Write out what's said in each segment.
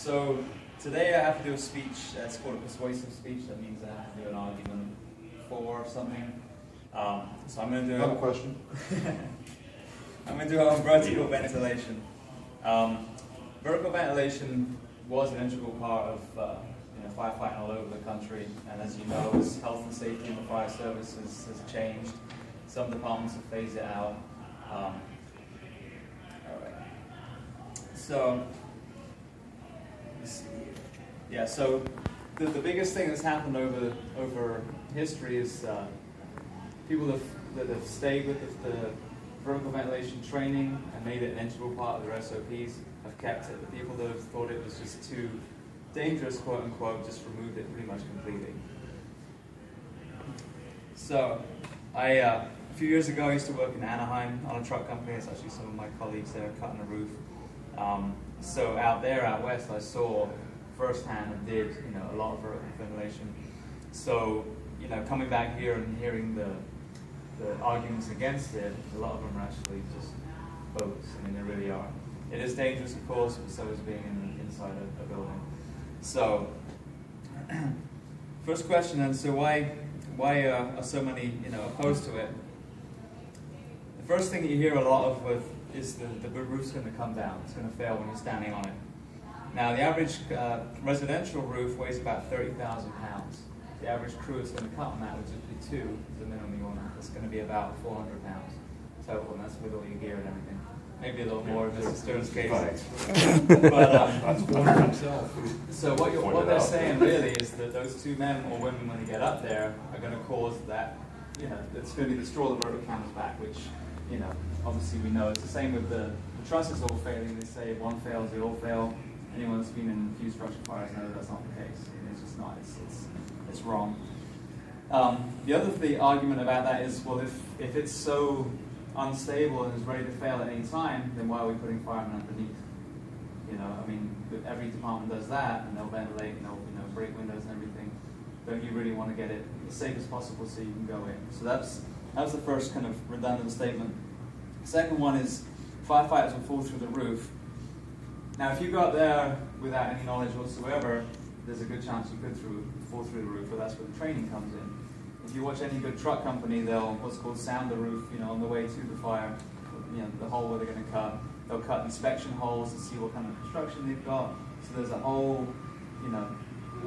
So today I have to do a speech that's called a persuasive speech. That means I have to do an argument for something. So I'm going to do Another question. I'm going to do it on vertical ventilation. Vertical ventilation was an integral part of firefighting all over the country, and as you know, as health and safety in the fire service has changed. Some departments have phased it out. All right. So, yeah. So the biggest thing that's happened over history is people that have stayed with the vertical ventilation training and made it an integral part of their SOPs have kept it. The people that have thought it was just too dangerous, quote unquote, just removed it pretty much completely. So, a few years ago I used to work in Anaheim on a truck company. It's actually some of my colleagues there cutting a roof. So out west, I saw firsthand and did a lot of vertical ventilation. So coming back here and hearing the arguments against it, a lot of them are actually just bogus. I mean, they really are. It is dangerous, of course, but so is being inside a building. So, first question then, so why are so many opposed to it? The first thing that you hear a lot of is the roof's going to come down. It's going to fail when you're standing on it. Now, the average residential roof weighs about 30,000 pounds. The average crew that's going to cut on that, which is two, is the minimum you want. It's going to be about 400 pounds total, and that's with all your gear and everything. Maybe a little more in Mr. Stern's case. That's one himself. So what they're saying really is that those two men or women, when they get up there, are going to cause that, it's going to be the straw that broke the camel's back, which, obviously we know. It's the same with the trusses all failing. They say if one fails, they all fail. Anyone that's been in a few structure fires knows that's not the case. It's just not. It's wrong. The argument about that is, well, if it's so unstable and is ready to fail at any time, then why are we putting firemen underneath? Every department does that, and they'll ventilate, and they'll break windows and everything. Don't you really want to get it as safe as possible so you can go in? So that's the first kind of redundant statement. The second one is firefighters will fall through the roof. Now, if you go up there without any knowledge whatsoever, there's a good chance you could fall through the roof, but that's where the training comes in. If you watch any good truck company, they'll what's called sound the roof, on the way to the fire, the hole where they're going to cut. They'll cut inspection holes to see what kind of construction they've got. So there's a whole,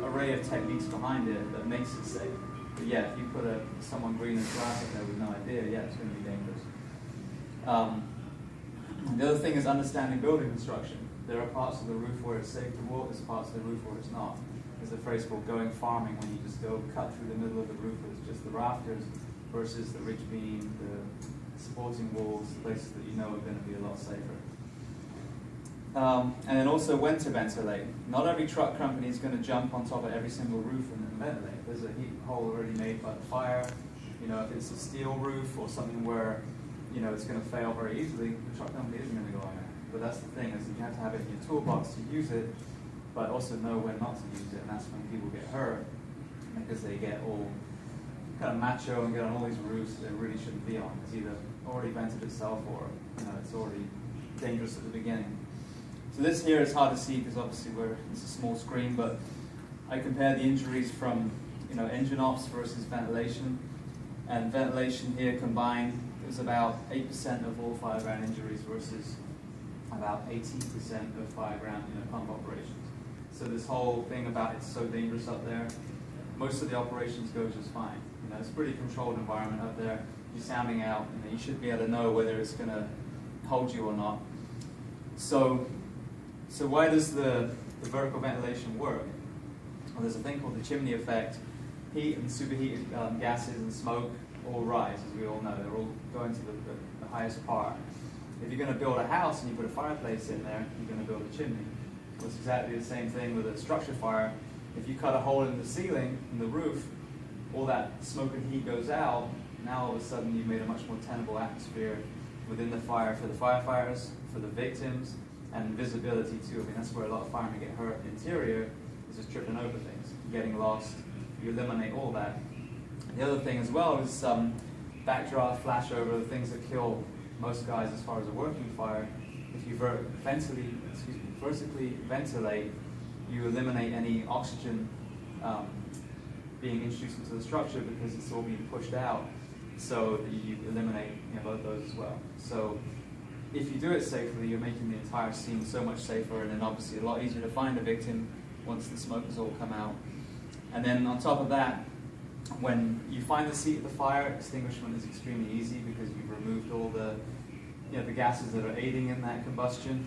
array of techniques behind it that makes it safe. But yeah, if you put someone green as grass up there with no idea, yeah, it's going to be dangerous. The other thing is understanding building construction. There are parts of the roof where it's safe to walk, there's parts of the roof where it's not. There's a phrase called going farming, when you just go cut through the middle of the roof where it's just the rafters versus the ridge beam, the supporting walls, places that are going to be a lot safer. And then also when to ventilate. Not every truck company is going to jump on top of every single roof and ventilate. There's a heat hole already made by the fire. If it's a steel roof or something where it's going to fail very easily, the truck company isn't going to go on there. But that's the thing, is that you have to have it in your toolbox to use it, but also know when not to use it, and that's when people get hurt, because they get all kind of macho and get on all these roofs that they really shouldn't be on. It's either already vented itself or it's already dangerous at the beginning. So this here is hard to see because obviously it's a small screen, but I compare the injuries from engine ops versus ventilation, and ventilation here combined is about 8% of all fireground injuries versus about 18% of fireground pump operations. So this whole thing about it's so dangerous up there, most of the operations go just fine. It's a pretty controlled environment up there. You're sounding out, you should be able to know whether it's going to hold you or not. So why does the vertical ventilation work? Well, there's a thing called the chimney effect. Heat and superheated gases and smoke all rise, as we all know. They're all going to the highest part. If you're going to build a house and you put a fireplace in there, you're going to build a chimney. Well, it's exactly the same thing with a structure fire. If you cut a hole in the ceiling, in the roof, all that smoke and heat goes out. Now all of a sudden you've made a much more tenable atmosphere within the fire for the firefighters, for the victims, and visibility too. That's where a lot of firemen get hurt. The interior is just tripping over things, getting lost. You eliminate all that. The other thing as well is backdraft, flashover, the things that kill most guys as far as a working fire. If you vertically ventilate, you eliminate any oxygen being introduced into the structure because it's all being pushed out. So that you eliminate both those as well. So if you do it safely, you're making the entire scene so much safer, and then obviously a lot easier to find a victim once the smoke has all come out. And then on top of that, when you find the seat of the fire, extinguishment is extremely easy because you've removed all the the gases that are aiding in that combustion.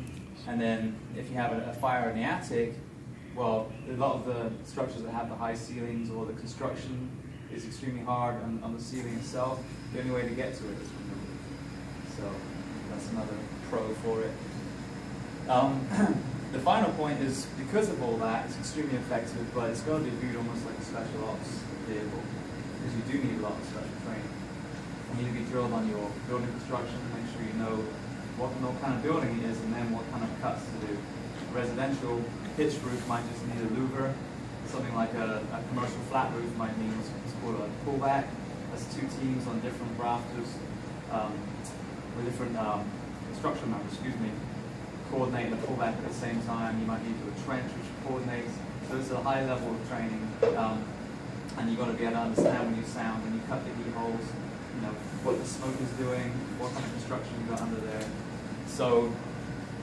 And then if you have a fire in the attic, well, a lot of the structures that have the high ceilings or the construction is extremely hard on the ceiling itself. The only way to get to it is from the roof. So that's another pro for it. The final point is, because of all that, it's extremely effective, but it's got to be viewed almost like a special ops vehicle, because you do need a lot of special training. You need to be drilled on your building construction, make sure you know what kind of building it is, and then what kind of cuts to do. Residential pitched roof might just need a louver. Something like a commercial flat roof might mean what's called a pullback. That's two teams on different rafters with different structural members, coordinate the pullback at the same time. You might need to do a trench which coordinates. So it's a high level of training, and you've got to be able to understand when you sound, when you cut the heat holes, what the smoke is doing, what kind of construction you've got under there. So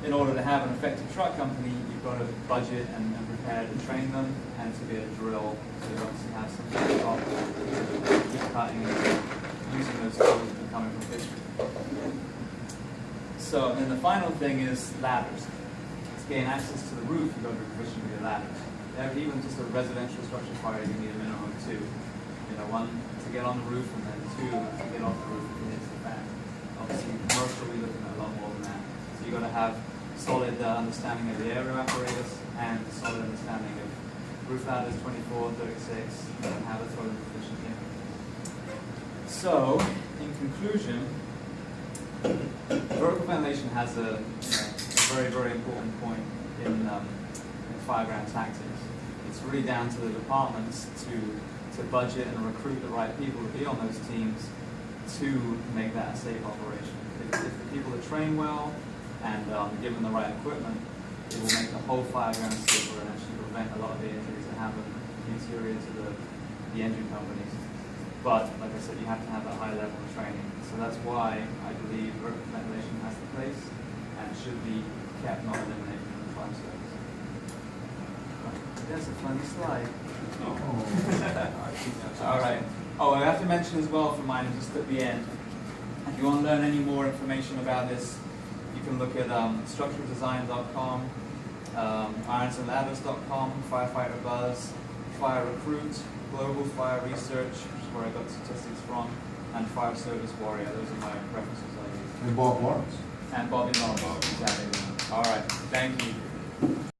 in order to have an effective truck company, you've got to budget and prepare to train them, and to be able to drill, so you obviously have some top, keep cutting, using those tools that are coming from history. So, and then the final thing is ladders. To gain access to the roof, you've got to be proficient with your ladders. Even just a residential structure fire, you need a minimum of two. One to get on the roof, and then two to get off the roof if it hits the fan. Obviously, commercial, we're looking at a lot more than that. So you've got to have solid understanding of the aero apparatus and solid understanding of roof ladders 24, 36, and how to throw them efficiently. So, in conclusion, vertical ventilation has a very, very important point in fireground tactics. It's really down to the departments to budget and recruit the right people to be on those teams to make that a safe operation. If the people are trained well and given the right equipment, it will make the whole fireground safer and actually prevent a lot of the injuries that happen interior to the engine companies. But, like I said, you have to have that high level of training. So that's why I believe vertical ventilation has the place and should be kept, not eliminated from the fire service. That's a funny slide. All right. Oh, I have to mention as well for mine, just at the end, if you want to learn any more information about this, you can look at structuraldesign.com, ironsandladders.com, Firefighter Buzz, Fire Recruit, Global Fire Research, which is where I got statistics from, and Fire Service Warrior. Those are my references I use. And Bob Lawrence. And Bobby Lawrence, exactly. All right. Thank you.